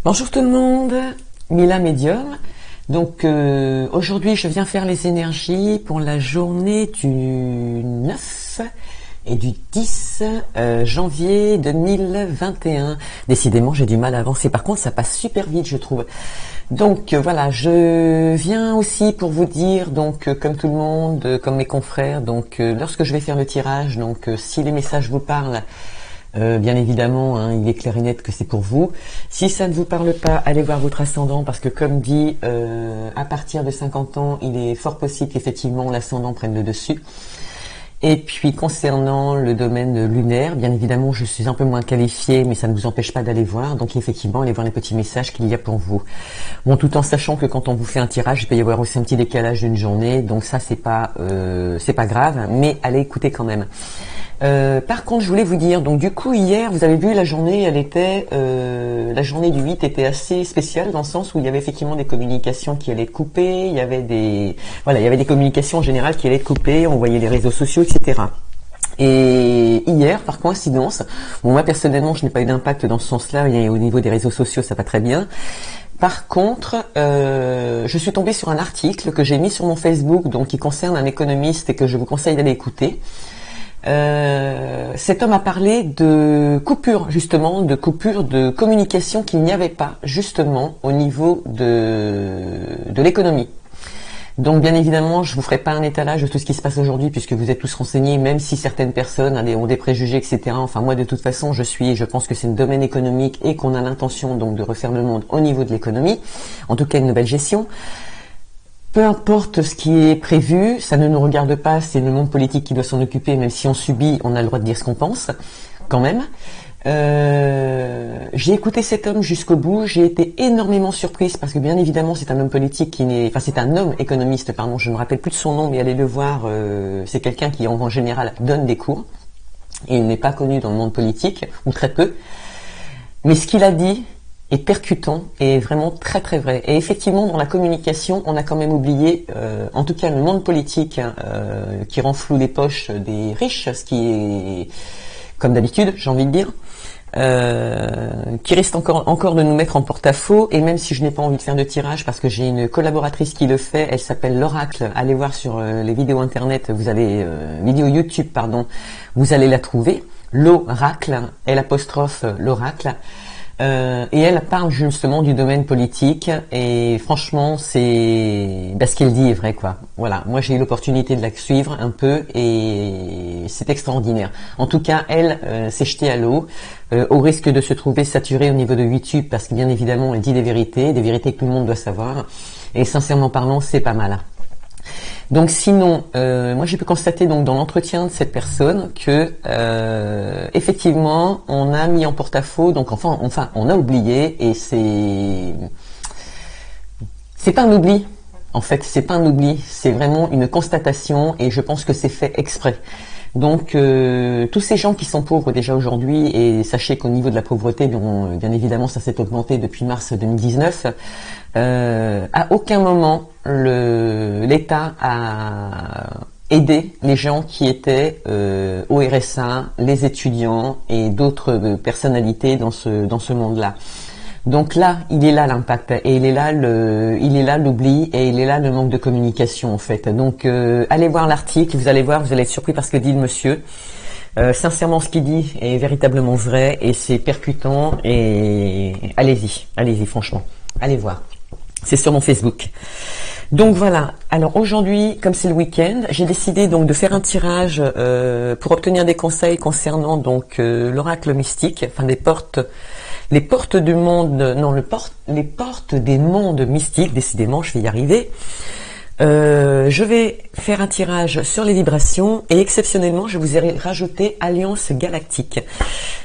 Bonjour tout le monde, Mila Médium. Donc aujourd'hui je viens faire les énergies pour la journée du 9 et du 10 janvier 2021. Décidément j'ai du mal à avancer, par contre ça passe super vite je trouve. Donc voilà, je viens aussi pour vous dire, donc comme tout le monde, comme mes confrères, donc lorsque je vais faire le tirage, donc si les messages vous parlent, bien évidemment, hein, il est clair et net que c'est pour vous. Si ça ne vous parle pas, allez voir votre ascendant, parce que comme dit, à partir de 50 ans, il est fort possible qu'effectivement l'ascendant prenne le dessus. Et puis concernant le domaine lunaire, bien évidemment, je suis un peu moins qualifiée, mais ça ne vous empêche pas d'aller voir. Donc effectivement, allez voir les petits messages qu'il y a pour vous. Bon, tout en sachant que quand on vous fait un tirage, il peut y avoir aussi un petit décalage d'une journée. Donc ça, c'est pas grave, mais allez écouter quand même. Par contre, je voulais vous dire, donc du coup hier, vous avez vu la journée, la journée du 8 était assez spéciale dans le sens où il y avait effectivement des communications qui allaient être coupées, il y avait des communications en général qui allaient être coupées, on voyait les réseaux sociaux, etc. Et hier, par coïncidence, bon moi personnellement, je n'ai pas eu d'impact dans ce sens-là, et au niveau des réseaux sociaux, ça va très bien. Par contre, je suis tombée sur un article que j'ai mis sur mon Facebook, donc qui concerne un économiste et que je vous conseille d'aller écouter. Cet homme a parlé de coupure, justement, de coupure de communication qu'il n'y avait pas, justement, au niveau de l'économie. Donc, bien évidemment, je vous ferai pas un étalage de tout ce qui se passe aujourd'hui, puisque vous êtes tous renseignés, même si certaines personnes ont des préjugés, etc. Enfin, moi, de toute façon, je pense que c'est un domaine économique et qu'on a l'intention, donc, de refaire le monde au niveau de l'économie. En tout cas, une nouvelle gestion. Peu importe ce qui est prévu, ça ne nous regarde pas, c'est le monde politique qui doit s'en occuper, même si on subit, on a le droit de dire ce qu'on pense, quand même. J'ai écouté cet homme jusqu'au bout, j'ai été énormément surprise, parce que bien évidemment c'est un homme politique c'est un homme économiste, pardon, je ne me rappelle plus de son nom, mais allez le voir, c'est quelqu'un qui en général donne des cours, et il n'est pas connu dans le monde politique, ou très peu, mais ce qu'il a dit est percutant et vraiment très très vrai. Et effectivement, dans la communication, on a quand même oublié, en tout cas le monde politique, qui rend flou les poches des riches, ce qui est, comme d'habitude, j'ai envie de dire, qui risque encore de nous mettre en porte-à-faux. Et même si je n'ai pas envie de faire de tirage, parce que j'ai une collaboratrice qui le fait, elle s'appelle l'Oracle. Allez voir sur les vidéos internet, vidéo YouTube, pardon, vous allez la trouver. L'Oracle, l'Oracle. Et elle parle justement du domaine politique et franchement ce qu'elle dit est vrai quoi. Voilà, moi j'ai eu l'opportunité de la suivre un peu et c'est extraordinaire. En tout cas, elle s'est jetée à l'eau au risque de se trouver saturée au niveau de YouTube parce que bien évidemment elle dit des vérités que tout le monde doit savoir et sincèrement parlant c'est pas mal. Donc sinon, moi j'ai pu constater donc dans l'entretien de cette personne que effectivement on a mis en porte-à-faux, donc enfin on a oublié et c'est pas un oubli. En fait, c'est pas un oubli, c'est vraiment une constatation et je pense que c'est fait exprès. Donc tous ces gens qui sont pauvres déjà aujourd'hui, et sachez qu'au niveau de la pauvreté, bien évidemment ça s'est augmenté depuis mars 2019, à aucun moment l'État a aidé les gens qui étaient au RSA, les étudiants et d'autres personnalités dans ce monde-là. Donc là, il est là l'impact et il est là l'oubli et il est là le manque de communication en fait. Donc allez voir l'article, vous allez être surpris par ce que dit le monsieur. Sincèrement, ce qu'il dit est véritablement vrai et c'est percutant et allez-y franchement, allez voir. C'est sur mon Facebook. Donc voilà, alors aujourd'hui, comme c'est le week-end, j'ai décidé donc de faire un tirage pour obtenir des conseils concernant donc l'oracle mystique, enfin les portes du monde, non, les portes des mondes mystiques, décidément, je vais y arriver. Je vais faire un tirage sur les vibrations et exceptionnellement, je vous ai rajouté Alliance Galactique.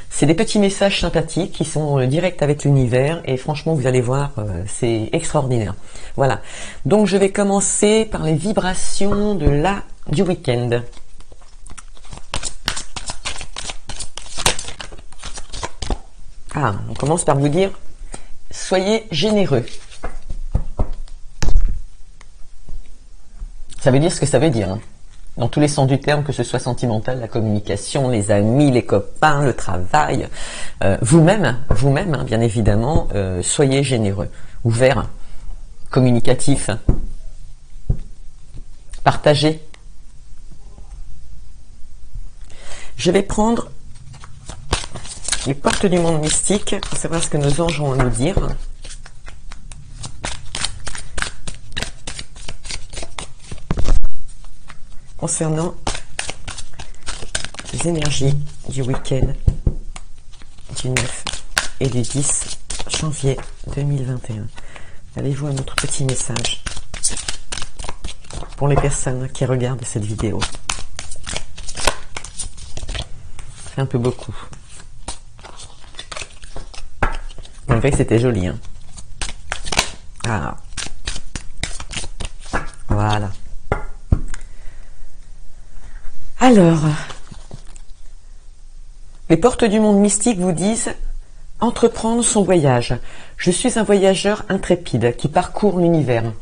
C'est des petits messages sympathiques qui sont directs avec l'univers et franchement, vous allez voir, c'est extraordinaire. Voilà. Donc, je vais commencer par les vibrations du week-end. Ah, on commence par vous dire, soyez généreux. Ça veut dire ce que ça veut dire. Hein. dans tous les sens du terme, que ce soit sentimental, la communication, les amis, les copains, le travail, vous-même, hein, bien évidemment, soyez généreux, ouverts, communicatifs, partagez. Je vais prendre les portes du monde mystique pour savoir ce que nos anges ont à nous dire. Concernant les énergies du week-end du 9 et du 10 janvier 2021. Avez-vous un autre petit message pour les personnes qui regardent cette vidéo? C'est un peu beaucoup. Malgré que c'était joli, hein. Ah. Voilà. Alors, les portes du monde mystique vous disent entreprendre son voyage. Je suis un voyageur intrépide qui parcourt l'univers.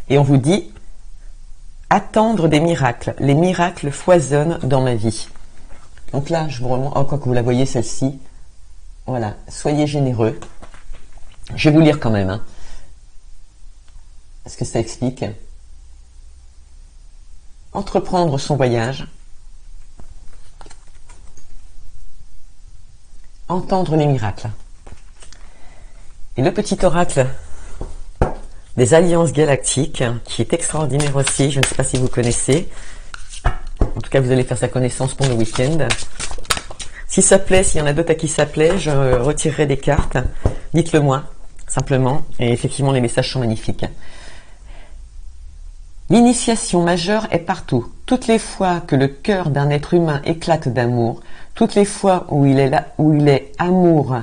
Et on vous dit attendre des miracles. Les miracles foisonnent dans ma vie. Donc là, je vous remontre, quoi que vous la voyez celle-ci. Voilà, soyez généreux. Je vais vous lire quand même, hein, ce que ça explique. Entreprendre son voyage, entendre les miracles. Et le petit oracle des alliances galactiques, qui est extraordinaire aussi, je ne sais pas si vous connaissez. En tout cas, vous allez faire sa connaissance pour le week-end. Si ça plaît, s'il y en a d'autres à qui ça plaît, je retirerai des cartes. Dites-le moi, simplement. Et effectivement, les messages sont magnifiques. L'initiation majeure est partout. Toutes les fois que le cœur d'un être humain éclate d'amour, toutes les fois où il est amour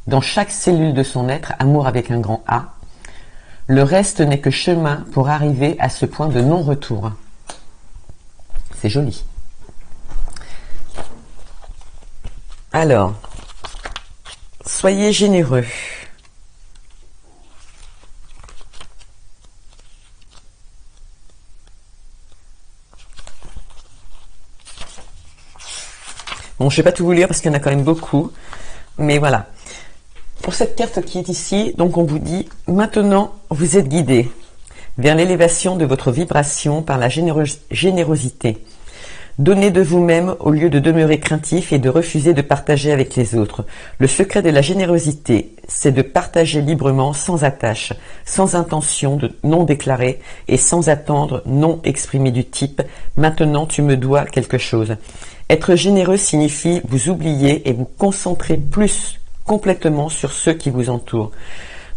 dans chaque cellule de son être, amour avec un grand A, le reste n'est que chemin pour arriver à ce point de non-retour. C'est joli. Alors, soyez généreux. Bon, je ne vais pas tout vous lire parce qu'il y en a quand même beaucoup, mais voilà. Pour cette carte qui est ici, donc on vous dit, maintenant vous êtes guidé vers l'élévation de votre vibration par la générosité. Donnez de vous-même au lieu de demeurer craintif et de refuser de partager avec les autres. Le secret de la générosité, c'est de partager librement, sans attache, sans intention de non déclarée et sans attendre non exprimé du type « maintenant tu me dois quelque chose ». Être généreux signifie vous oublier et vous concentrer plus complètement sur ceux qui vous entourent.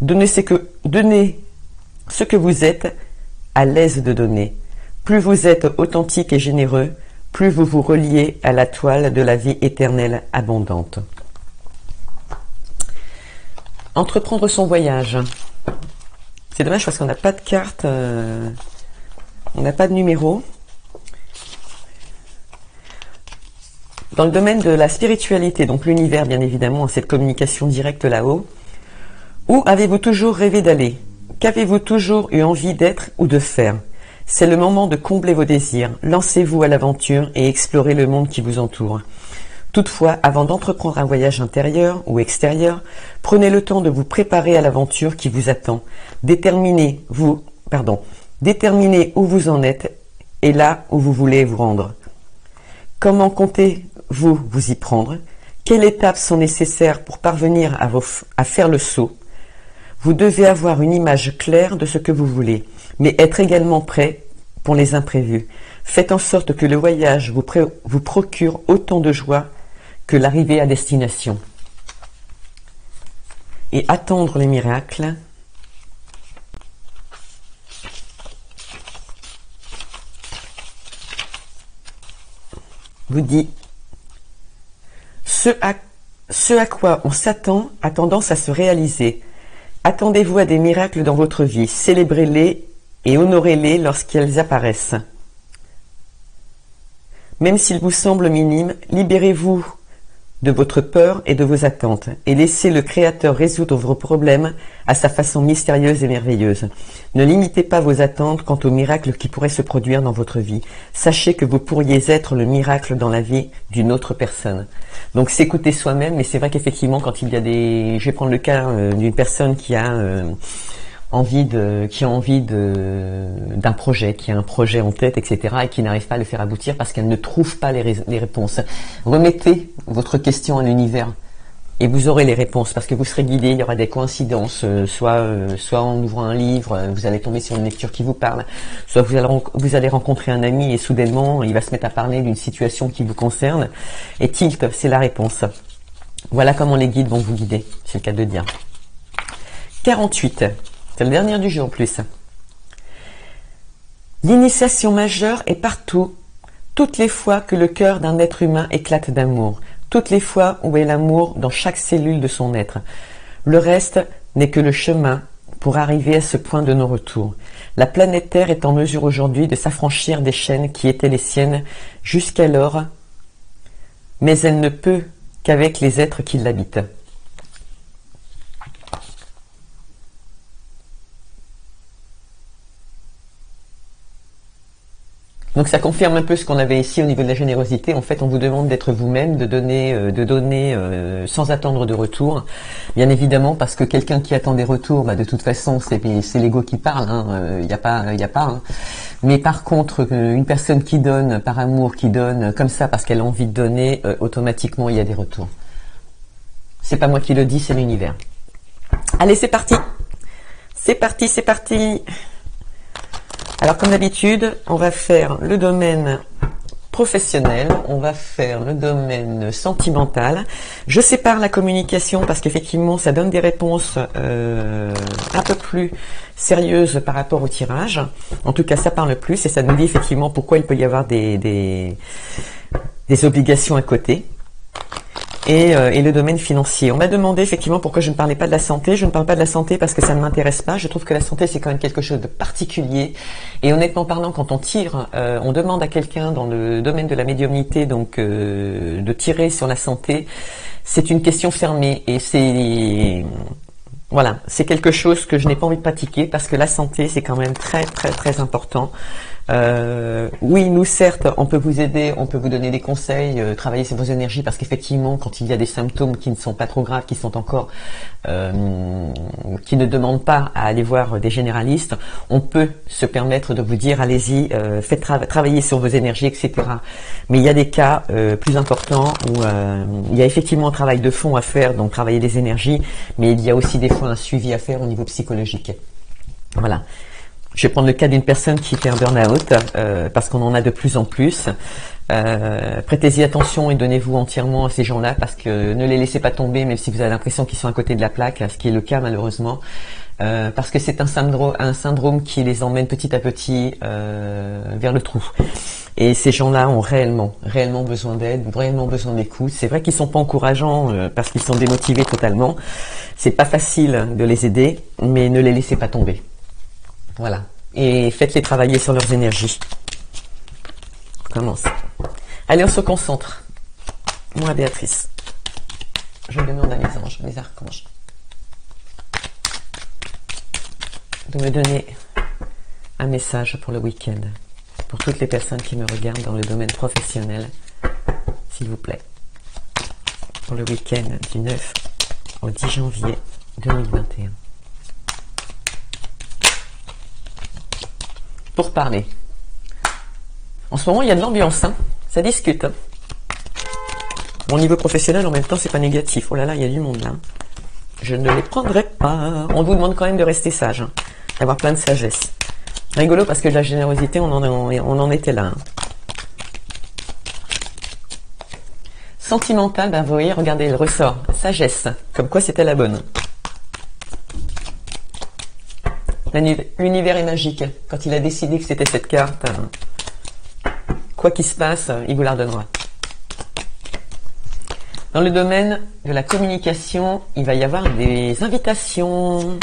Donnez ce que vous êtes à l'aise de donner. Plus vous êtes authentique et généreux, plus vous vous reliez à la toile de la vie éternelle abondante. Entreprendre son voyage. C'est dommage parce qu'on n'a pas de carte, on n'a pas de numéro. Dans le domaine de la spiritualité, donc l'univers bien évidemment, cette communication directe là-haut, où avez-vous toujours rêvé d'aller? Qu'avez-vous toujours eu envie d'être ou de faire? C'est le moment de combler vos désirs, lancez-vous à l'aventure et explorez le monde qui vous entoure. Toutefois, avant d'entreprendre un voyage intérieur ou extérieur, prenez le temps de vous préparer à l'aventure qui vous attend. Déterminez où vous en êtes et là où vous voulez vous rendre. Comment comptez-vous vous y prendre? Quelles étapes sont nécessaires pour parvenir à faire le saut? Vous devez avoir une image claire de ce que vous voulez, mais être également prêt pour les imprévus. Faites en sorte que le voyage vous procure autant de joie que l'arrivée à destination. Et attendre les miracles. Vous dit, ce à quoi on s'attend a tendance à se réaliser. Attendez-vous à des miracles dans votre vie, célébrez-les et honorez-les lorsqu'elles apparaissent. Même s'ils vous semblent minimes, libérez-vous de votre peur et de vos attentes, et laissez le Créateur résoudre vos problèmes à sa façon mystérieuse et merveilleuse. Ne limitez pas vos attentes quant aux miracles qui pourraient se produire dans votre vie. Sachez que vous pourriez être le miracle dans la vie d'une autre personne. Donc s'écouter soi-même, mais c'est vrai qu'effectivement, quand il y a des... Je vais prendre le cas d'une personne qui a... d'un projet, qui a un projet en tête, etc., et qui n'arrive pas à le faire aboutir parce qu'elle ne trouve pas les réponses. Remettez votre question à l'univers et vous aurez les réponses parce que vous serez guidé. Il y aura des coïncidences, soit en ouvrant un livre, vous allez tomber sur une lecture qui vous parle, soit vous allez rencontrer un ami et soudainement il va se mettre à parler d'une situation qui vous concerne et tilt, c'est la réponse. Voilà comment les guides vont vous guider, c'est le cas de dire. 48. C'est le dernier du jeu en plus. L'initiation majeure est partout, toutes les fois que le cœur d'un être humain éclate d'amour, toutes les fois où est l'amour dans chaque cellule de son être. Le reste n'est que le chemin pour arriver à ce point de non-retour. La planète Terre est en mesure aujourd'hui de s'affranchir des chaînes qui étaient les siennes jusqu'alors, mais elle ne peut qu'avec les êtres qui l'habitent. Donc ça confirme un peu ce qu'on avait ici au niveau de la générosité. En fait, on vous demande d'être vous-même, de donner sans attendre de retour. Bien évidemment, parce que quelqu'un qui attend des retours, de toute façon, c'est l'ego qui parle. Il y a pas. Hein. Mais par contre, une personne qui donne par amour, qui donne comme ça parce qu'elle a envie de donner, automatiquement, il y a des retours. C'est pas moi qui le dis, c'est l'univers. Allez, c'est parti. C'est parti, c'est parti. Alors comme d'habitude, on va faire le domaine professionnel, on va faire le domaine sentimental. Je sépare la communication parce qu'effectivement ça donne des réponses un peu plus sérieuses par rapport au tirage. En tout cas ça parle plus et ça nous dit effectivement pourquoi il peut y avoir des obligations à côté. Et le domaine financier. On m'a demandé effectivement pourquoi je ne parlais pas de la santé. Je ne parle pas de la santé parce que ça ne m'intéresse pas. Je trouve que la santé c'est quand même quelque chose de particulier. Et honnêtement parlant, quand on tire, on demande à quelqu'un dans le domaine de la médiumnité donc de tirer sur la santé. C'est une question fermée et c'est quelque chose que je n'ai pas envie de pratiquer parce que la santé c'est quand même très très très important. Oui, nous certes, on peut vous aider, on peut vous donner des conseils, travailler sur vos énergies parce qu'effectivement, quand il y a des symptômes qui ne sont pas trop graves, qui sont encore, qui ne demandent pas à aller voir des généralistes, on peut se permettre de vous dire allez-y, faites travailler sur vos énergies, etc. Mais il y a des cas plus importants où il y a effectivement un travail de fond à faire, donc travailler des énergies, mais il y a aussi des fois un suivi à faire au niveau psychologique. Voilà. Je vais prendre le cas d'une personne qui fait un burn-out, parce qu'on en a de plus en plus. Prêtez-y attention et donnez-vous entièrement à ces gens-là, parce que ne les laissez pas tomber, même si vous avez l'impression qu'ils sont à côté de la plaque, ce qui est le cas malheureusement. Parce que c'est un syndrome qui les emmène petit à petit vers le trou. Et ces gens-là ont réellement besoin d'aide, réellement besoin d'écoute. C'est vrai qu'ils sont pas encourageants parce qu'ils sont démotivés totalement. C'est pas facile de les aider, mais ne les laissez pas tomber. Voilà. Et faites-les travailler sur leurs énergies. On commence. Allez, on se concentre. Moi, Béatrice, je demande à mes anges, mes archanges, de me donner un message pour le week-end. Pour toutes les personnes qui me regardent dans le domaine professionnel, s'il vous plaît. Pour le week-end du 9 au 10 janvier 2021. Pour parler. En ce moment, il y a de l'ambiance, hein. Ça discute. Hein. Bon, au niveau professionnel, en même temps, c'est pas négatif. Oh là là, il y a du monde là. Je ne les prendrai pas. On vous demande quand même de rester sage, hein. D'avoir plein de sagesse. Rigolo parce que la générosité, on en était là. Hein. Sentimental, vous voyez, regardez, il ressort. Sagesse, comme quoi c'était la bonne. L'univers est magique. Quand il a décidé que c'était cette carte, quoi qu'il se passe, il vous la redonnera. Dans le domaine de la communication, il va y avoir des invitations.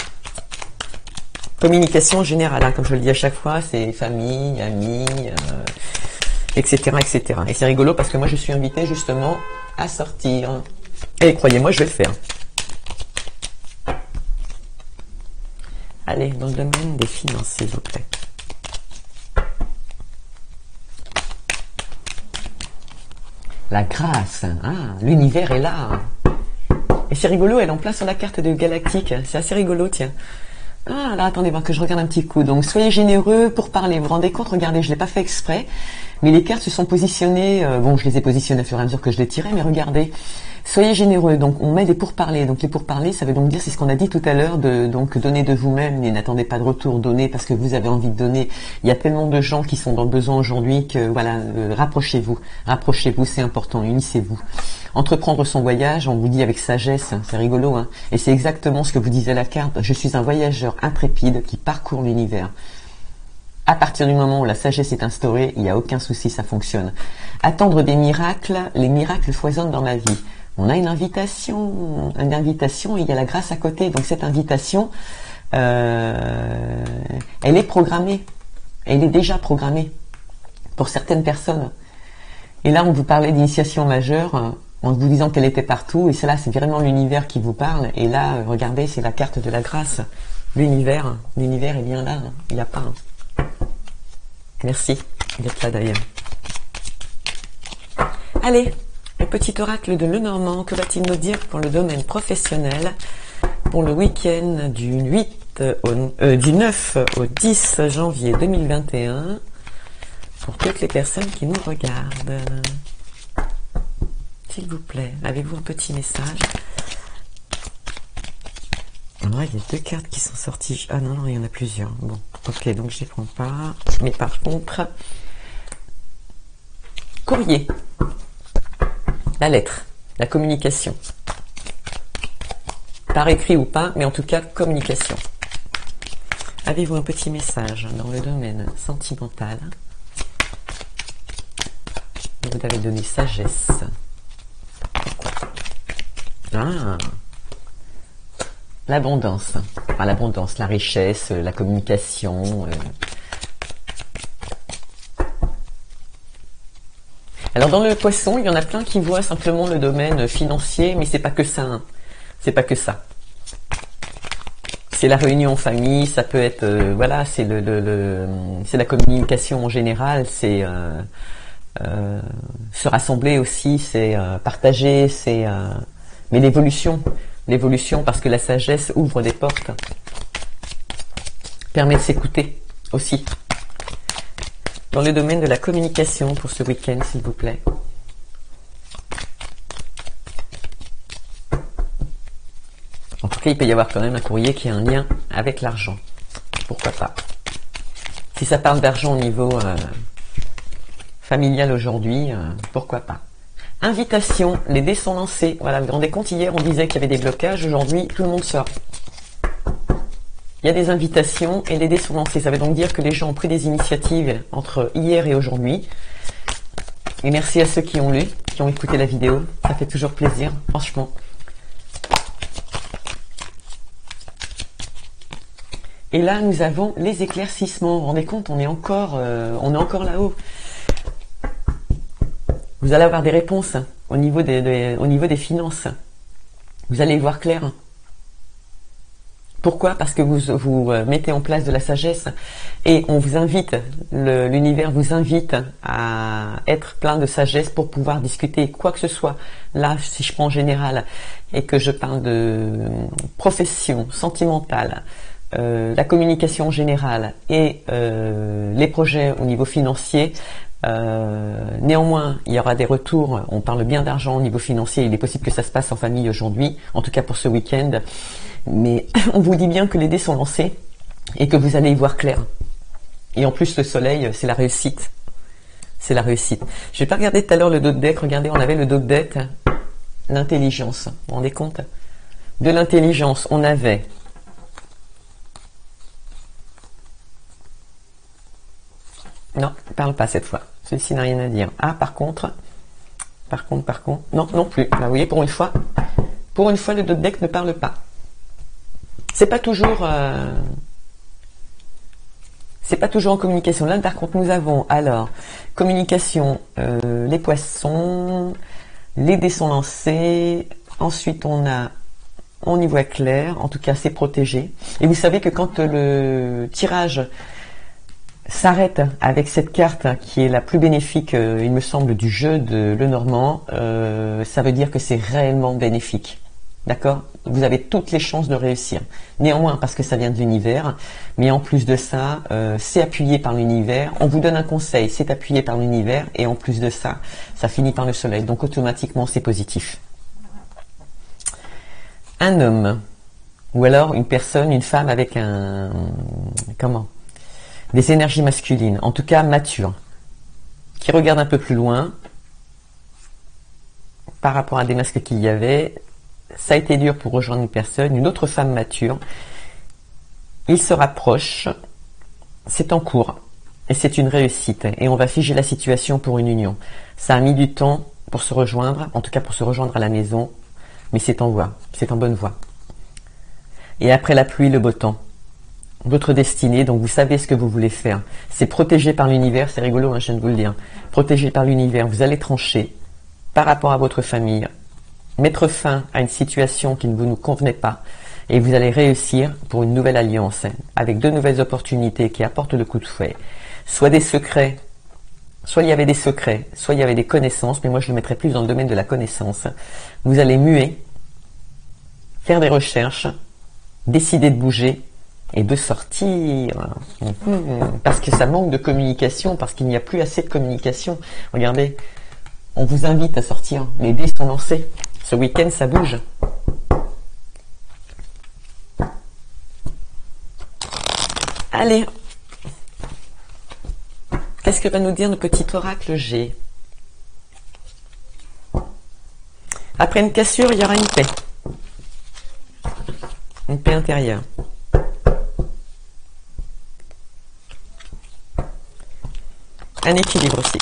Communication générale, hein, comme je le dis à chaque fois, c'est famille, amis, etc., etc. Et c'est rigolo parce que moi je suis invitée justement à sortir. Et croyez-moi, je vais le faire. Allez, dans le domaine des finances, s'il vous plaît. La grâce. Ah, l'univers est là. Et c'est rigolo, elle est en plein sur la carte de galactique. C'est assez rigolo, tiens. Ah, là, attendez, voir que je regarde un petit coup. Donc, soyez généreux pour parler. Vous vous rendez compte? Regardez, je l'ai pas fait exprès. Mais les cartes se sont positionnées. Bon, je les ai positionnées au fur et à mesure que je les tirais, mais regardez. Soyez généreux. Donc, on met des pourparlers. Donc, les pourparlers, ça veut donc dire, c'est ce qu'on a dit tout à l'heure, donc donner de vous-même et n'attendez pas de retour. Donnez parce que vous avez envie de donner. Il y a tellement de gens qui sont dans le besoin aujourd'hui que, voilà, rapprochez-vous. Rapprochez-vous, c'est important. Unissez-vous. Entreprendre son voyage, on vous dit avec sagesse, c'est rigolo, hein. Et c'est exactement ce que vous disait la carte. Je suis un voyageur intrépide qui parcourt l'univers. À partir du moment où la sagesse est instaurée, il n'y a aucun souci, ça fonctionne. Attendre des miracles, les miracles foisonnent dans ma vie. On a une invitation et il y a la grâce à côté. Donc cette invitation, elle est programmée. Elle est déjà programmée pour certaines personnes. Et là, on vous parlait d'initiation majeure en vous disant qu'elle était partout. Et cela, c'est vraiment l'univers qui vous parle. Et là, regardez, c'est la carte de la grâce. L'univers est bien là. Il n'y a pas. Merci d'être là d'ailleurs. Allez, le petit oracle de Lenormand, que va-t-il nous dire pour le domaine professionnel pour le week-end du 9 au 10 janvier 2021 pour toutes les personnes qui nous regardent. S'il vous plaît, avez-vous un petit message? Alors, il y a deux cartes qui sont sorties. Ah non, il y en a plusieurs. Bon, ok, donc je ne les prends pas. Mais par contre, courrier, la lettre, la communication. Par écrit ou pas, mais en tout cas, communication. Avez-vous un petit message dans le domaine sentimental? Vous avez donné sagesse. Ah, l'abondance. Enfin, l'abondance, la richesse, la communication. Alors dans le poisson, il y en a plein qui voient simplement le domaine financier, mais c'est pas que ça. Hein. C'est pas que ça. C'est la réunion en famille, ça peut être, voilà, c'est c'est la communication en général, c'est se rassembler aussi, c'est partager, c'est mais l'évolution parce que la sagesse ouvre des portes, permet de s'écouter aussi. Dans le domaine de la communication pour ce week-end, s'il vous plaît. En tout cas, il peut y avoir quand même un courrier qui a un lien avec l'argent. Pourquoi pas? Si ça parle d'argent au niveau familial aujourd'hui, pourquoi pas? Invitation, les dés sont lancés. Voilà, vous vous rendez compte, hier on disait qu'il y avait des blocages, aujourd'hui tout le monde sort. Il y a des invitations et les dés sont lancés. Ça veut donc dire que les gens ont pris des initiatives entre hier et aujourd'hui. Et merci à ceux qui ont lu, qui ont écouté la vidéo. Ça fait toujours plaisir, franchement. Et là, nous avons les éclaircissements. Vous vous rendez compte, on est encore là-haut. Vous allez avoir des réponses au niveau des finances. Vous allez y voir clair. Pourquoi? Parce que vous mettez en place de la sagesse et on vous invite, l'univers vous invite à être plein de sagesse pour pouvoir discuter quoi que ce soit. Là, si je prends en général et que je parle de profession sentimentale, la communication en général et les projets au niveau financier, néanmoins, il y aura des retours. On parle bien d'argent au niveau financier. Il est possible que ça se passe en famille aujourd'hui, en tout cas pour ce week-end. Mais on vous dit bien que les dés sont lancés et que vous allez y voir clair. Et en plus, le soleil, c'est la réussite. C'est la réussite. Je vais pas regarder tout à l'heure le dos de deck. Regardez, on avait le dos de deck. L'intelligence. Vous vous rendez compte? De l'intelligence, on avait... Non, parle pas cette fois. Celui-ci n'a rien à dire. Ah, par contre, non, non plus. Là, vous voyez, pour une fois, le dos de deck ne parle pas. C'est pas toujours en communication. Là, par contre, nous avons alors communication, les poissons, Les dés sont lancés. Ensuite, on y voit clair. En tout cas, c'est protégé. Et vous savez que quand le tirage s'arrête avec cette carte qui est la plus bénéfique, il me semble, du jeu de Lenormand, ça veut dire que c'est réellement bénéfique. D'accord? Vous avez toutes les chances de réussir. Néanmoins, parce que ça vient de l'univers, mais en plus de ça, c'est appuyé par l'univers. On vous donne un conseil, c'est appuyé par l'univers, et en plus de ça, ça finit par le soleil. Donc automatiquement, c'est positif. Un homme, ou alors une personne, une femme avec des énergies masculines, en tout cas matures, qui regarde un peu plus loin par rapport à des masques qu'il y avait. Ça a été dur pour rejoindre une autre femme mature. Il se rapproche, c'est en cours, et c'est une réussite. Et on va figer la situation pour une union. Ça a mis du temps pour se rejoindre, en tout cas pour se rejoindre à la maison, mais c'est en voie, c'est en bonne voie. Et après la pluie, le beau temps. Votre destinée, donc vous savez ce que vous voulez faire. C'est protégé par l'univers, c'est rigolo, hein, je viens de vous le dire. Protégé par l'univers, vous allez trancher par rapport à votre famille, mettre fin à une situation qui ne vous convenait pas, et vous allez réussir pour une nouvelle alliance, avec deux nouvelles opportunités qui apportent le coup de fouet. Soit des secrets, soit il y avait des secrets, soit il y avait des connaissances, mais moi je le mettrais plus dans le domaine de la connaissance. Vous allez muer, faire des recherches, décider de bouger, et de sortir, parce que ça manque de communication, parce qu'il n'y a plus assez de communication. Regardez, on vous invite à sortir, les dés sont lancés. Ce week-end, ça bouge. Allez, qu'est-ce que va nous dire le petit oracle G? Après une cassure, il y aura une paix. Une paix intérieure. Un équilibre aussi.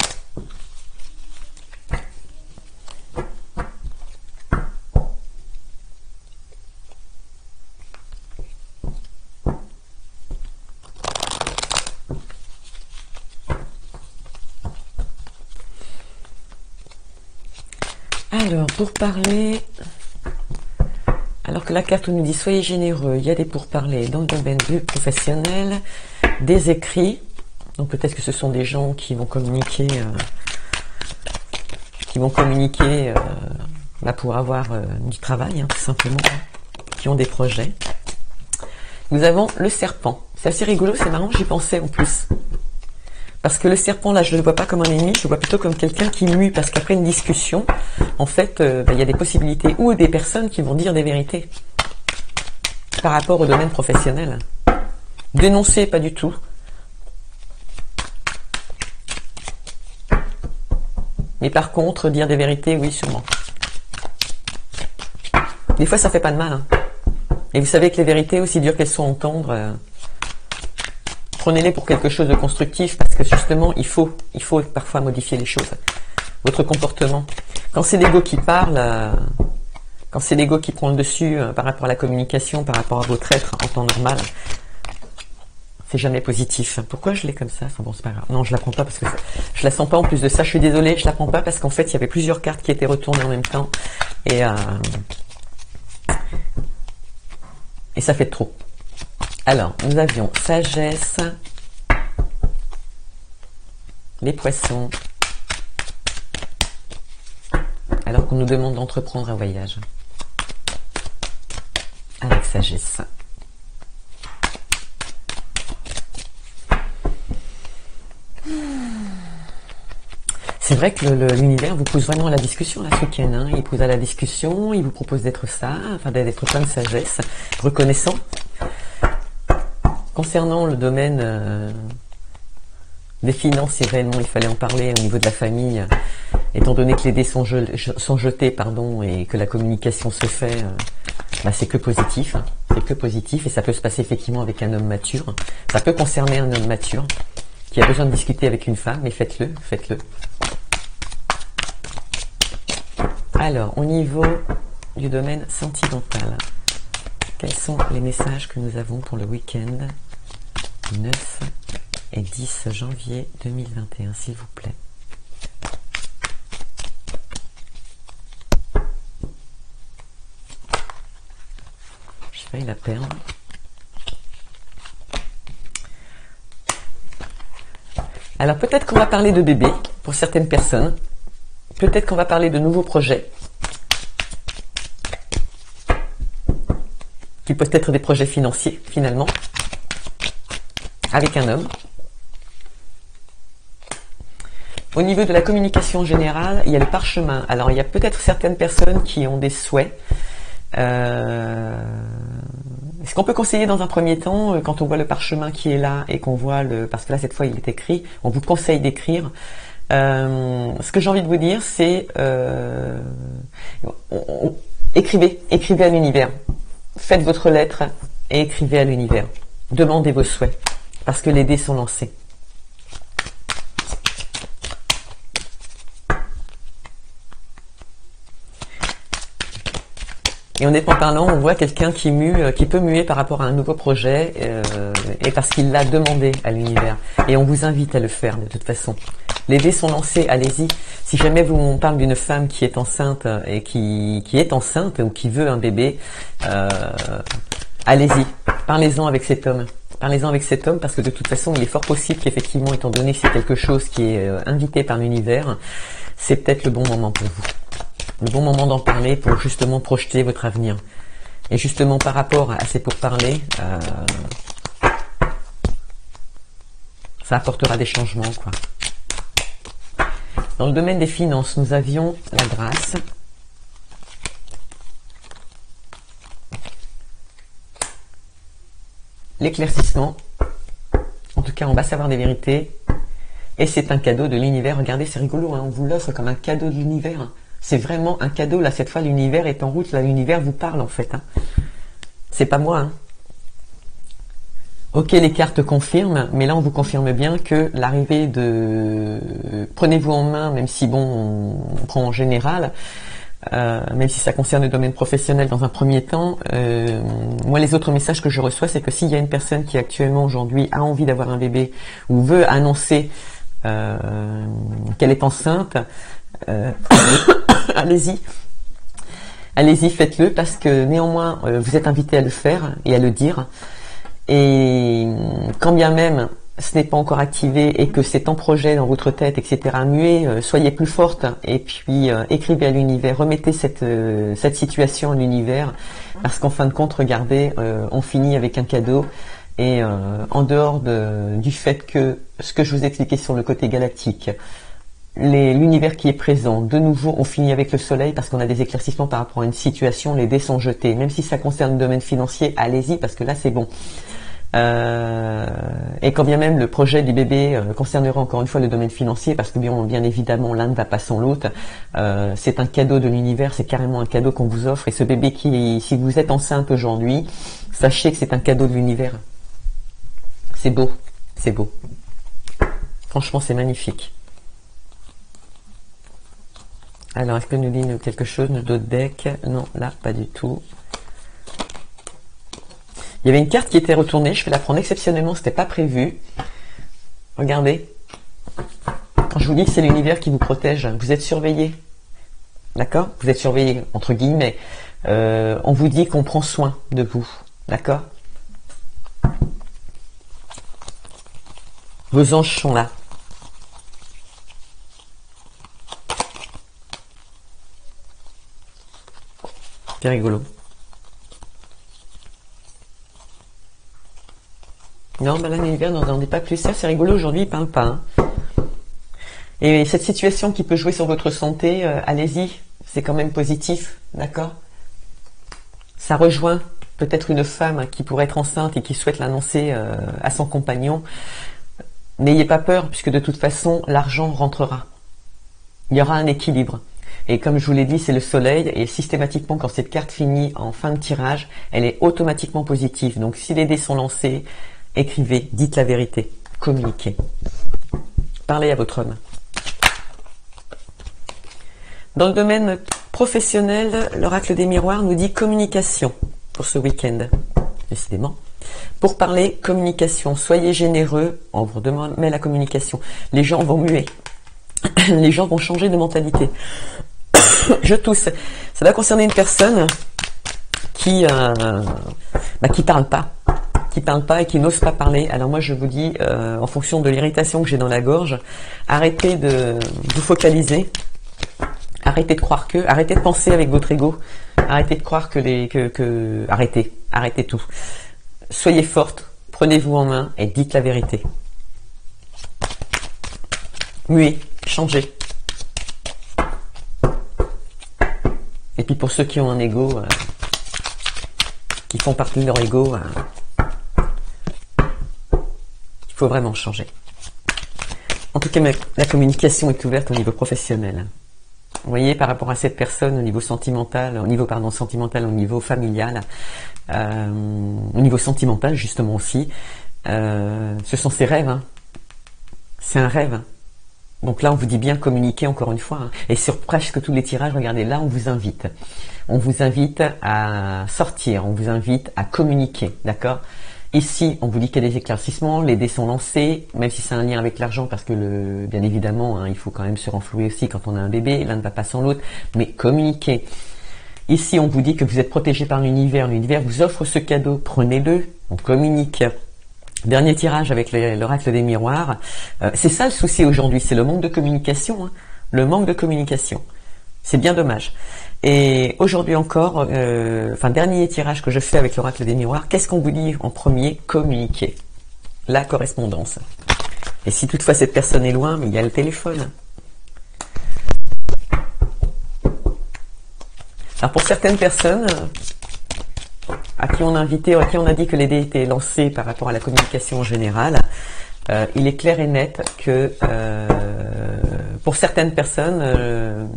Alors, pour parler, alors que la carte nous dit soyez généreux, il y a des pourparlers dans le domaine du professionnel, des écrits. Donc peut-être que ce sont des gens qui vont communiquer, pour avoir du travail, hein, tout simplement, qui ont des projets. Nous avons le serpent. C'est assez rigolo, c'est marrant, j'y pensais en plus. Parce que le serpent, là, je ne le vois pas comme un ennemi, je le vois plutôt comme quelqu'un qui mue, parce qu'après une discussion, en fait, il y a des possibilités ou des personnes qui vont dire des vérités par rapport au domaine professionnel. Dénoncer, pas du tout. Mais par contre, dire des vérités, oui, sûrement. Des fois, ça fait pas de mal. Hein. Et vous savez que les vérités, aussi dures qu'elles sont à entendre, prenez-les pour quelque chose de constructif, parce que justement, il faut parfois modifier les choses. Votre comportement. Quand c'est l'ego qui parle, quand c'est l'ego qui prend le dessus par rapport à la communication, par rapport à votre être en temps normal, c'est jamais positif. Pourquoi je l'ai comme ça? Enfin bon, c'est pas grave. Non, je la prends pas parce que je la sens pas en plus de ça. Je suis désolée, je la prends pas parce qu'en fait, il y avait plusieurs cartes qui étaient retournées en même temps. Et ça fait trop. Alors, nous avions sagesse, les poissons, alors qu'on nous demande d'entreprendre un voyage. Avec sagesse. C'est vrai que l'univers vous pousse vraiment à la discussion là ce week-end. Hein. Il pousse à la discussion, il vous propose d'être d'être plein de sagesse, reconnaissant. Concernant le domaine des finances, si réellement il fallait en parler au niveau de la famille, étant donné que les dés sont jetés, et que la communication se fait, c'est que positif. C'est que positif et ça peut se passer effectivement avec un homme mature. Ça peut concerner un homme mature qui a besoin de discuter avec une femme, mais faites-le. Alors, au niveau du domaine sentimental, quels sont les messages que nous avons pour le week-end 9 et 10 janvier 2021, s'il vous plaît? failli la perdre. Alors peut-être qu'on va parler de bébé pour certaines personnes. Peut-être qu'on va parler de nouveaux projets. Qui peuvent être des projets financiers finalement. Avec un homme. Au niveau de la communication générale, il y a le parchemin. Alors il y a peut-être certaines personnes qui ont des souhaits. Ce qu'on peut conseiller dans un premier temps, quand on voit le parchemin qui est là et qu'on voit parce que là cette fois il est écrit, on vous conseille d'écrire. Ce que j'ai envie de vous dire, c'est écrivez à l'univers. Faites votre lettre et écrivez à l'univers. Demandez vos souhaits parce que les dés sont lancés. Et honnêtement parlant, on voit quelqu'un qui peut muer par rapport à un nouveau projet et parce qu'il l'a demandé à l'univers. Et on vous invite à le faire de toute façon. Les dés sont lancés, allez-y. Si jamais on parle d'une femme qui est enceinte et qui est enceinte ou qui veut un bébé, allez-y, parlez-en avec cet homme. Parlez-en avec cet homme parce que de toute façon, il est fort possible qu'effectivement, étant donné que c'est quelque chose qui est invité par l'univers, c'est peut-être le bon moment pour vous. Le bon moment d'en parler pour justement projeter votre avenir. Et justement par rapport à ces pourparlers, ça apportera des changements, quoi. Dans le domaine des finances, nous avions la grâce. L'éclaircissement. En tout cas, on va savoir des vérités. Et c'est un cadeau de l'univers. Regardez, c'est rigolo, hein, on vous l'offre comme un cadeau de l'univers. C'est vraiment un cadeau. Là, cette fois, l'univers est en route. Là, l'univers vous parle, en fait. Hein. C'est pas moi. Hein. Ok, les cartes confirment, mais là, on vous confirme bien que l'arrivée de... Prenez-vous en main, même si, bon, on prend en général, même si ça concerne le domaine professionnel dans un premier temps. Moi, les autres messages que je reçois, c'est que s'il y a une personne qui, actuellement, aujourd'hui, a envie d'avoir un bébé ou veut annoncer qu'elle est enceinte, allez-y, faites-le parce que néanmoins vous êtes invité à le faire et à le dire. Et quand bien même ce n'est pas encore activé et que c'est en projet dans votre tête, etc., muez, soyez plus forte et puis écrivez à l'univers, remettez cette situation à l'univers parce qu'en fin de compte, regardez, on finit avec un cadeau. Et en dehors du fait que ce que je vous expliquais sur le côté galactique, l'univers qui est présent, de nouveau on finit avec le soleil parce qu'on a des éclaircissements par rapport à une situation, les dés sont jetés, même si ça concerne le domaine financier, allez-y parce que là c'est bon. Et quand bien même le projet du bébé concernera encore une fois le domaine financier parce que bien évidemment l'un ne va pas sans l'autre, c'est un cadeau de l'univers, c'est carrément un cadeau qu'on vous offre et ce bébé si vous êtes enceinte aujourd'hui, sachez que c'est un cadeau de l'univers. C'est beau, c'est beau. Franchement c'est magnifique. Alors, est-ce que nous dit quelque chose, d'autres decks? Non, là, pas du tout. Il y avait une carte qui était retournée, je vais la prendre exceptionnellement, c'était pas prévu. Regardez. Quand je vous dis que c'est l'univers qui vous protège, vous êtes surveillé. D'accord? Vous êtes surveillé, entre guillemets. On vous dit qu'on prend soin de vous. D'accord? Vos anges sont là. C'est rigolo. Non, bah là, l'univers n'en dit pas plus. Ça, c'est rigolo. Aujourd'hui, il parle pas. Hein. Et cette situation qui peut jouer sur votre santé, allez-y. C'est quand même positif. D'accord? Ça rejoint peut-être une femme qui pourrait être enceinte et qui souhaite l'annoncer à son compagnon. N'ayez pas peur, puisque de toute façon, l'argent rentrera. Il y aura un équilibre. Et comme je vous l'ai dit, c'est le soleil, et systématiquement, quand cette carte finit en fin de tirage, elle est automatiquement positive. Donc, si les dés sont lancés, écrivez, dites la vérité, communiquez. Parlez à votre homme. Dans le domaine professionnel, l'oracle des miroirs nous dit communication pour ce week-end, décidément. Pour parler communication, soyez généreux, on vous demande mais la communication. Les gens vont muer, les gens vont changer de mentalité. Je tousse. Ça va concerner une personne qui qui parlent pas. Qui parlent pas et qui n'osent pas parler. Alors moi je vous dis, en fonction de l'irritation que j'ai dans la gorge, arrêtez de vous focaliser, arrêtez de croire que, arrêtez de penser avec votre ego, arrêtez de croire arrêtez tout. Soyez forte, prenez-vous en main et dites la vérité. Muez, changez. Et puis pour ceux qui ont un ego, qui font partie de leur ego, il faut vraiment changer. En tout cas, la communication est ouverte au niveau professionnel. Vous voyez, par rapport à cette personne, au niveau sentimental, au niveau familial, au niveau sentimental justement aussi, ce sont ses rêves. Hein. C'est un rêve. Donc là, on vous dit bien communiquer encore une fois. Hein. Et sur presque tous les tirages, regardez, là, on vous invite. On vous invite à sortir, on vous invite à communiquer, d'accord? Ici, on vous dit qu'il y a des éclaircissements, les dés sont lancés, même si c'est un lien avec l'argent, parce que bien évidemment, hein, il faut quand même se renflouer aussi quand on a un bébé, l'un ne va pas sans l'autre, mais communiquer. Ici, on vous dit que vous êtes protégé par l'univers vous offre ce cadeau, prenez-le, on communique. Dernier tirage avec l'oracle des miroirs. C'est ça le souci aujourd'hui, c'est le manque de communication. Hein, le manque de communication. C'est bien dommage. Et aujourd'hui encore, dernier tirage que je fais avec l'oracle des miroirs, qu'est-ce qu'on vous dit en premier? Communiquer. La correspondance. Et si toutefois cette personne est loin, mais il y a le téléphone. Alors pour certaines personnes à qui on a dit que les dés étaient lancés par rapport à la communication en général, il est clair et net que pour certaines personnes,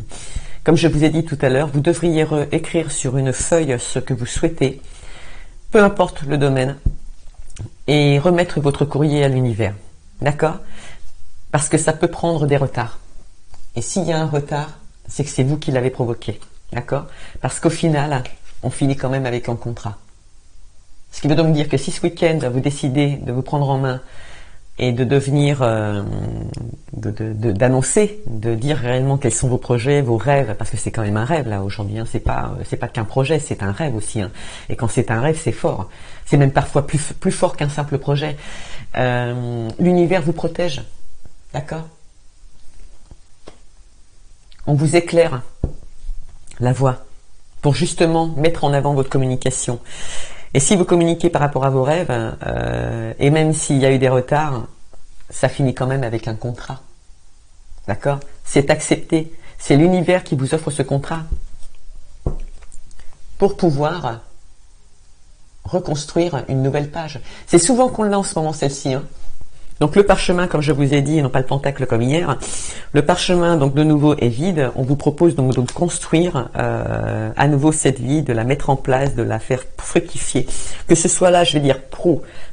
comme je vous ai dit tout à l'heure, vous devriez écrire sur une feuille ce que vous souhaitez, peu importe le domaine, et remettre votre courrier à l'univers. D'accord? Parce que ça peut prendre des retards. Et s'il y a un retard, c'est que c'est vous qui l'avez provoqué. D'accord? Parce qu'au final, on finit quand même avec un contrat. Ce qui veut donc dire que si ce week-end, vous décidez de vous prendre en main et de devenir, d'annoncer, de dire réellement quels sont vos projets, vos rêves, parce que c'est quand même un rêve là aujourd'hui, hein, c'est pas qu'un projet, c'est un rêve aussi. Hein. Et quand c'est un rêve, c'est fort. C'est même parfois plus fort qu'un simple projet. L'univers vous protège, d'accord? On vous éclaire la voie pour justement mettre en avant votre communication. Et si vous communiquez par rapport à vos rêves, et même s'il y a eu des retards, ça finit quand même avec un contrat. D'accord? C'est accepté. C'est l'univers qui vous offre ce contrat pour pouvoir reconstruire une nouvelle page. C'est souvent qu'on l'a en ce moment, celle-ci. Hein. Donc le parchemin, comme je vous ai dit, et non pas le pentacle comme hier, le parchemin donc de nouveau est vide. On vous propose donc de construire à nouveau cette vie, de la mettre en place, de la faire fructifier. Que ce soit là, je vais dire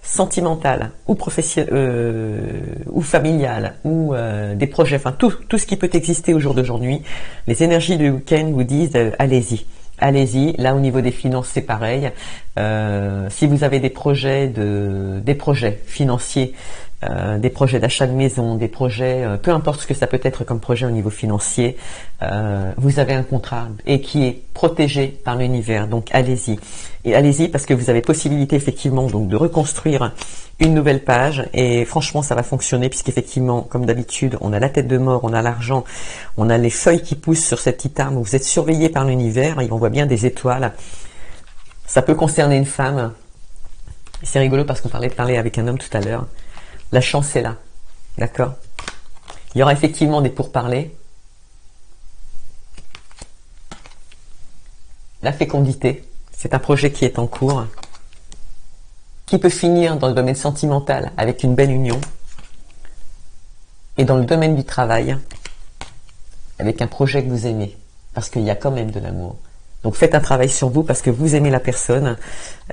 sentimental ou professionnel ou familial ou des projets, enfin tout ce qui peut exister au jour d'aujourd'hui. Les énergies du week-end vous disent allez-y. Allez-y, là au niveau des finances c'est pareil. Si vous avez des projets financiers, des projets d'achat de maison, des projets, peu importe ce que ça peut être comme projet au niveau financier, vous avez un contrat et qui est protégé par l'univers. Donc allez-y. Et allez-y parce que vous avez possibilité effectivement donc de reconstruire une nouvelle page et franchement ça va fonctionner puisqu'effectivement comme d'habitude on a la tête de mort, on a l'argent, on a les feuilles qui poussent sur cette petite arme, vous êtes surveillé par l'univers et on voit bien des étoiles. Ça peut concerner une femme. C'est rigolo parce qu'on parlait de parler avec un homme tout à l'heure. La chance est là, d'accord? Il y aura effectivement des pourparlers. La fécondité, c'est un projet qui est en cours, qui peut finir dans le domaine sentimental avec une belle union, et dans le domaine du travail, avec un projet que vous aimez, parce qu'il y a quand même de l'amour. Donc faites un travail sur vous parce que vous aimez la personne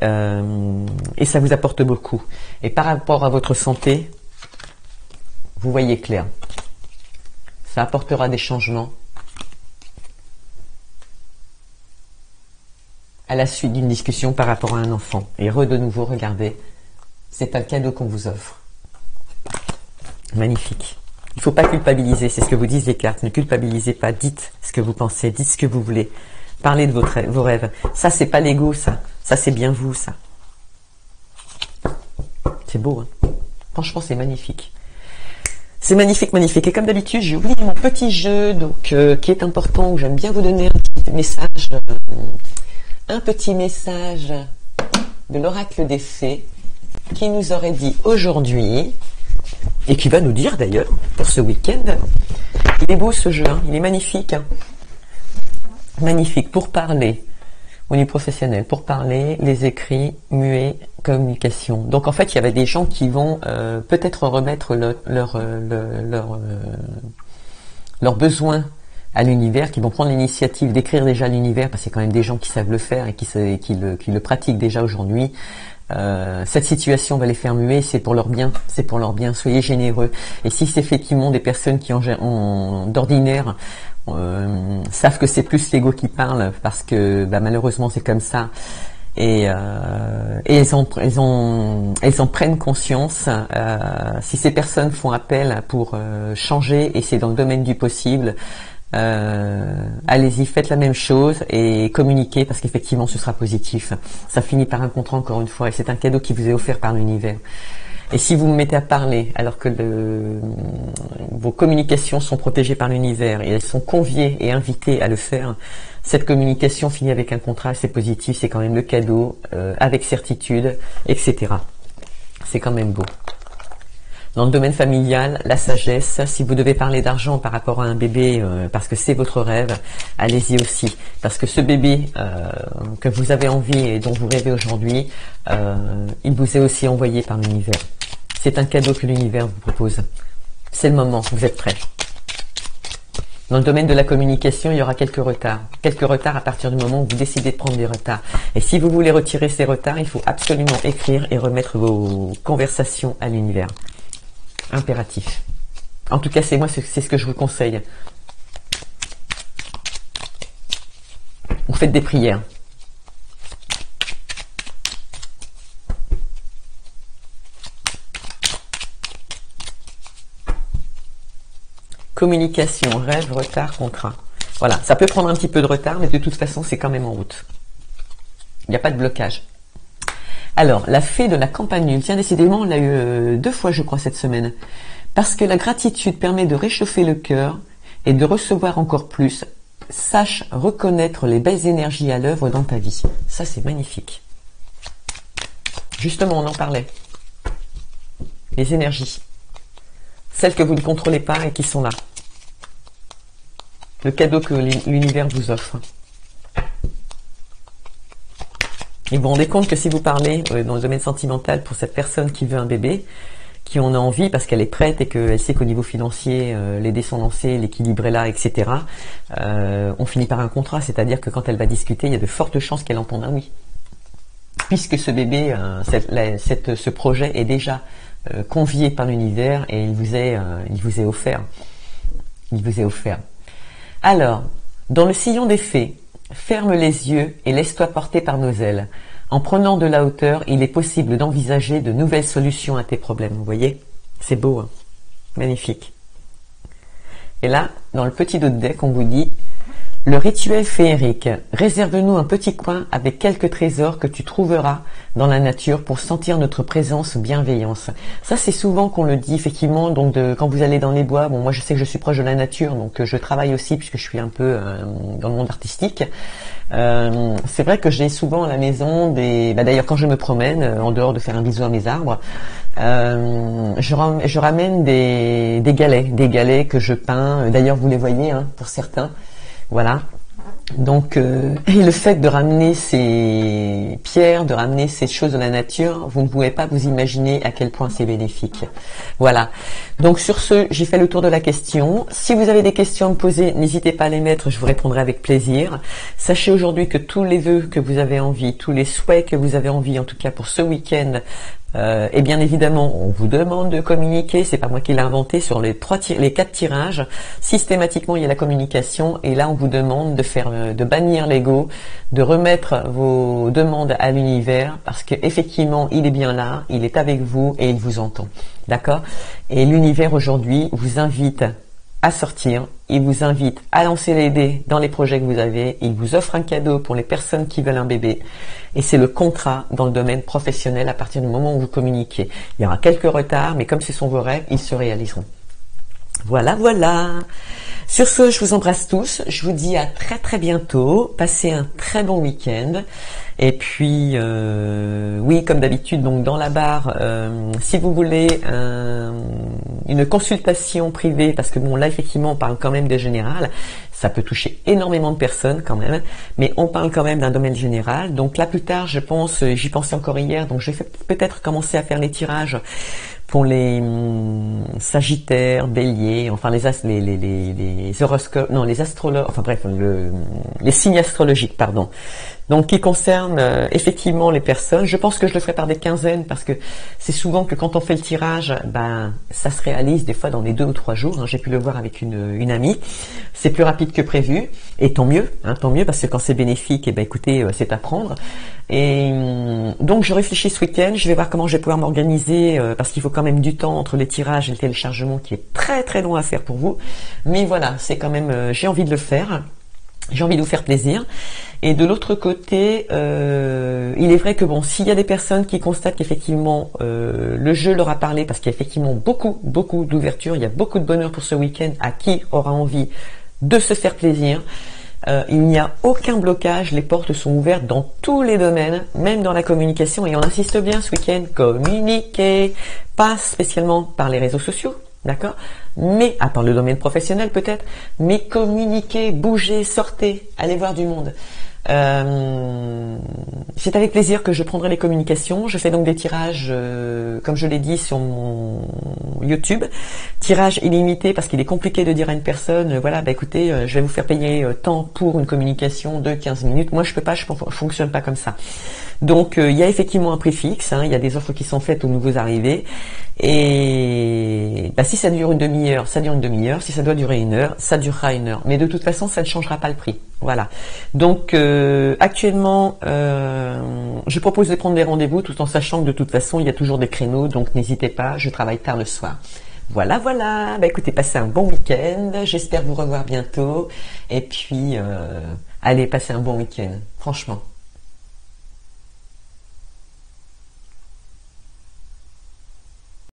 et ça vous apporte beaucoup. Et par rapport à votre santé, vous voyez clair. Ça apportera des changements à la suite d'une discussion par rapport à un enfant. Et de nouveau, regardez, c'est un cadeau qu'on vous offre. Magnifique. Il ne faut pas culpabiliser, c'est ce que vous disent les cartes. Ne culpabilisez pas, dites ce que vous pensez, dites ce que vous voulez. Parlez de vos rêves. Ça, c'est pas l'ego, ça. Ça, c'est bien vous, ça. C'est beau, hein. Franchement, c'est magnifique. C'est magnifique, magnifique. Et comme d'habitude, j'ai oublié mon petit jeu, donc qui est important, où j'aime bien vous donner un petit message de l'oracle des fées, qui nous aurait dit aujourd'hui, et qui va nous dire d'ailleurs, pour ce week-end, il est beau ce jeu, hein, il est magnifique. Hein. Magnifique, pour parler, au niveau professionnel, pour parler, les écrits, muets, communication. Donc en fait, il y avait des gens qui vont peut-être remettre leurs besoins à l'univers, qui vont prendre l'initiative d'écrire déjà à l'univers, parce que c'est quand même des gens qui savent le faire et qui le pratiquent déjà aujourd'hui. Cette situation va les faire muer, c'est pour leur bien, c'est pour leur bien. Soyez généreux. Et si c'est effectivement des personnes qui d'ordinaire savent que c'est plus l'ego qui parle, parce que malheureusement c'est comme ça, et elles en prennent conscience. Si ces personnes font appel pour changer, et c'est dans le domaine du possible, allez-y, faites la même chose et communiquez, parce qu'effectivement ce sera positif. Ça finit par un contrat, encore une fois, et c'est un cadeau qui vous est offert par l'univers. Et si vous vous mettez à parler alors que vos communications sont protégées par l'univers et elles sont conviées et invitées à le faire, cette communication finit avec un contrat, c'est positif, c'est quand même le cadeau, avec certitude, etc. C'est quand même beau. Dans le domaine familial, la sagesse, si vous devez parler d'argent par rapport à un bébé, parce que c'est votre rêve, allez-y aussi. Parce que ce bébé que vous avez envie et dont vous rêvez aujourd'hui, il vous est aussi envoyé par l'univers. C'est un cadeau que l'univers vous propose. C'est le moment, vous êtes prêts. Dans le domaine de la communication, il y aura quelques retards. Quelques retards à partir du moment où vous décidez de prendre des retards. Et si vous voulez retirer ces retards, il faut absolument écrire et remettre vos conversations à l'univers. Impératif. En tout cas, c'est ce que je vous conseille. Vous faites des prières. Communication, rêve, retard, contrat. Voilà, ça peut prendre un petit peu de retard, mais de toute façon, c'est quand même en route. Il n'y a pas de blocage. Alors, la fée de la campanule, tiens, décidément, on l'a eu 2 fois, je crois, cette semaine. Parce que la gratitude permet de réchauffer le cœur et de recevoir encore plus. Sache reconnaître les belles énergies à l'œuvre dans ta vie. Ça, c'est magnifique. Justement, on en parlait. Les énergies. Celles que vous ne contrôlez pas et qui sont là. Le cadeau que l'univers vous offre. Et vous vous rendez compte que si vous parlez dans le domaine sentimental pour cette personne qui veut un bébé, qui en a envie parce qu'elle est prête et qu'elle sait qu'au niveau financier, les dés sont lancés, l'équilibre est là, etc., on finit par un contrat, c'est-à-dire que quand elle va discuter, il y a de fortes chances qu'elle entende un oui. Puisque ce bébé, ce projet est déjà convié par l'univers et il vous est offert. Il vous est offert. Alors, dans le sillon des fées, ferme les yeux et laisse-toi porter par nos ailes. En prenant de la hauteur, il est possible d'envisager de nouvelles solutions à tes problèmes. Vous voyez? C'est beau, hein? Magnifique. Et là, dans le petit dos de deck, on vous dit: le rituel féerique. Réserve-nous un petit coin avec quelques trésors que tu trouveras dans la nature pour sentir notre présence, bienveillance. Ça, c'est souvent qu'on le dit, effectivement. Donc, quand vous allez dans les bois, bon, moi, je sais que je suis proche de la nature, donc je travaille aussi puisque je suis un peu dans le monde artistique. C'est vrai que j'ai souvent à la maison d'ailleurs, quand je me promène, en dehors de faire un bisou à mes arbres, je ramène des galets que je peins. D'ailleurs, vous les voyez, hein, pour certains. Voilà. Donc, et le fait de ramener ces pierres, de ramener ces choses de la nature, vous ne pouvez pas vous imaginer à quel point c'est bénéfique. Voilà. Donc sur ce, j'ai fait le tour de la question. Si vous avez des questions à me poser, n'hésitez pas à les mettre, je vous répondrai avec plaisir. Sachez aujourd'hui que tous les vœux que vous avez envie, tous les souhaits que vous avez envie, en tout cas pour ce week-end, et bien évidemment, on vous demande de communiquer, c'est pas moi qui l'ai inventé, sur les 4 tirages, systématiquement il y a la communication, et là on vous demande de bannir l'ego, de remettre vos demandes à l'univers, parce qu'effectivement il est bien là, il est avec vous et il vous entend. D'accord? Et l'univers aujourd'hui vous invite à sortir, il vous invite à lancer les dés dans les projets que vous avez, il vous offre un cadeau pour les personnes qui veulent un bébé, et c'est le contrat dans le domaine professionnel à partir du moment où vous communiquez. Il y aura quelques retards, mais comme ce sont vos rêves, ils se réaliseront. Voilà, voilà. Sur ce, je vous embrasse tous. Je vous dis à très très bientôt. Passez un très bon week-end. Et puis, oui, comme d'habitude, donc dans la barre, si vous voulez une consultation privée, parce que bon, là effectivement, on parle quand même de général. Ça peut toucher énormément de personnes quand même, mais on parle quand même d'un domaine général. Donc là, plus tard, je pense, j'y pensais encore hier, donc je vais peut-être commencer à faire les tirages pour les Sagittaires, Béliers, enfin les horoscopes, non les astrologues, enfin bref, les signes astrologiques, pardon. Donc qui concernent effectivement les personnes. Je pense que je le ferai par des quinzaines parce que c'est souvent que quand on fait le tirage, ben ça se réalise des fois dans les 2 ou 3 jours. Hein. J'ai pu le voir avec une amie. C'est plus rapide que prévu et tant mieux parce que quand c'est bénéfique, et ben écoutez, c'est à prendre. Et donc je réfléchis ce week-end. Je vais voir comment je vais pouvoir m'organiser parce qu'il faut quand même du temps entre les tirages et le téléchargement qui est très très long à faire pour vous. Mais voilà, c'est quand même, j'ai envie de le faire. J'ai envie de vous faire plaisir. Et de l'autre côté, il est vrai que bon, s'il y a des personnes qui constatent qu'effectivement le jeu leur a parlé, parce qu'il y a effectivement beaucoup d'ouverture, il y a beaucoup de bonheur pour ce week-end, à qui aura envie de se faire plaisir, il n'y a aucun blocage, les portes sont ouvertes dans tous les domaines, même dans la communication, et on insiste bien ce week-end, communiquer, pas spécialement par les réseaux sociaux, d'accord, mais, à part le domaine professionnel peut-être, mais communiquer, bouger, sortez, allez voir du monde. C'est avec plaisir que je prendrai les communications. Je fais donc des tirages, comme je l'ai dit, sur mon YouTube. Tirage illimité parce qu'il est compliqué de dire à une personne, voilà, bah écoutez, je vais vous faire payer tant pour une communication de 15 minutes. Moi, je peux pas, je fonctionne pas comme ça. Donc, il y a effectivement un prix fixe. Hein, il y a des offres qui sont faites aux nouveaux arrivés. Et bah, si ça dure une demi-heure, ça dure une demi-heure. Si ça doit durer 1 heure, ça durera 1 heure. Mais de toute façon, ça ne changera pas le prix. Voilà. Donc actuellement, je propose de prendre des rendez-vous tout en sachant que de toute façon, il y a toujours des créneaux. Donc n'hésitez pas, je travaille tard le soir. Voilà, voilà. Bah écoutez, passez un bon week-end. J'espère vous revoir bientôt. Et puis, allez, passez un bon week-end. Franchement.